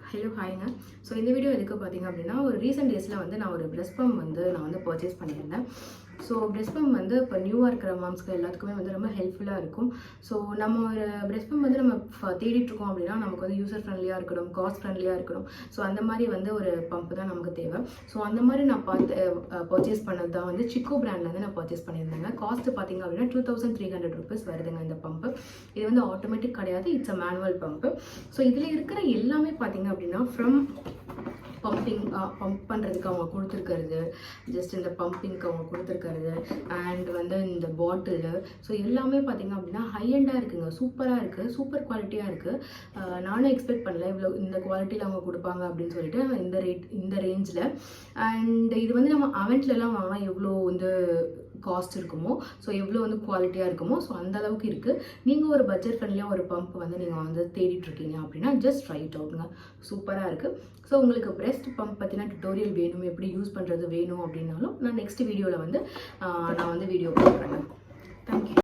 Hello ஹாய்ங்க. So இந்த video எதுக்கு பார்த்தீங்க அப்படின்னா, ஒரு ரீசெண்ட் டேஸில் வந்து நான் ஒரு பிரெஸ்ட் பம்ப் நான் பர்ச்சேஸ் பண்ணியிருந்தேன். ஸோ பிரெஸ்ட் பம்ப் இப்போ நியூவாக இருக்கிற மாம்ஸ்க்கு எல்லாத்துக்குமே ரொம்ப ஹெல்ப்ஃபுல்லாக இருக்கும். ஸோ நம்ம ஒரு பிரெஸ்ட் பம்ப் நம்ம தேடிட்டுருக்கோம் அப்படின்னா, நமக்கு யூசர் ஃப்ரெண்ட்லியாக இருக்கணும், காஸ்ட் ஃப்ரெண்ட்லியாக இருக்கணும். ஸோ அந்த மாதிரி ஒரு பம்ப் தான் நமக்கு தேவை. ஸோ அந்த மாதிரி நான் பர்ச்சேஸ் பண்ணது தான் சிக்கோ பிராண்ட்லேருந்து நான் பர்ச்சேஸ் பண்ணியிருந்தேங்க. காஸ்ட் பார்த்தீங்க அப்படின்னா 2300 ரூபீஸ் வருதுங்க இந்த பம்ப்பு. இது ஆட்டோமேட்டிக் கிடையாது, it's a manual pump. So இதில் இருக்கிற எல்லாமே பார்த்தீங்க அப்படின்னா ஃப்ரம் பம்ப் பண்ணுறதுக்கு அவங்க கொடுத்துருக்கிறது, ஜஸ்ட் இந்த பம்பிங்க்கு அவங்க கொடுத்துருக்கிறது, அண்ட் இந்த பாட்டிலு. ஸோ எல்லாமே பார்த்தீங்க அப்படின்னா ஹை எண்டாக இருக்குங்க, சூப்பராக இருக்குது, சூப்பர் குவாலிட்டியாக இருக்குது. நானும் எக்ஸ்பெக்ட் பண்ணல இவ்வளோ இந்த குவாலிட்டியில் அவங்க கொடுப்பாங்க அப்படின்னு சொல்லிட்டு இந்த ரேஞ்சில். அண்ட் இது நம்ம அவெண்ட்லலாம் வாங்கினா எவ்வளோ காஸ்ட் இருக்குமோ, ஸோ எவ்வளோ குவாலிட்டியாக இருக்குமோ, ஸோ அந்த அளவுக்கு இருக்குது. நீங்கள் ஒரு பட்ஜெட் ஃப்ரெண்ட்லியாக ஒரு பம்ப் நீங்கள் தேடிட்டுருக்கீங்க அப்படின்னா ஜஸ்ட் ட்ரை இட் அவுட்ங்க, சூப்பராக இருக்குது. ஸோ உங்களுக்கு பிரெஸ்ட் பம்ப் பற்றின டுட்டோரியல் வேணும், எப்படி யூஸ் பண்ணுறது வேணும் அப்படின்னாலும் நான் நெக்ஸ்ட் வீடியோவில் நான் வீடியோ போடுறேங்க. தேங்க்யூ.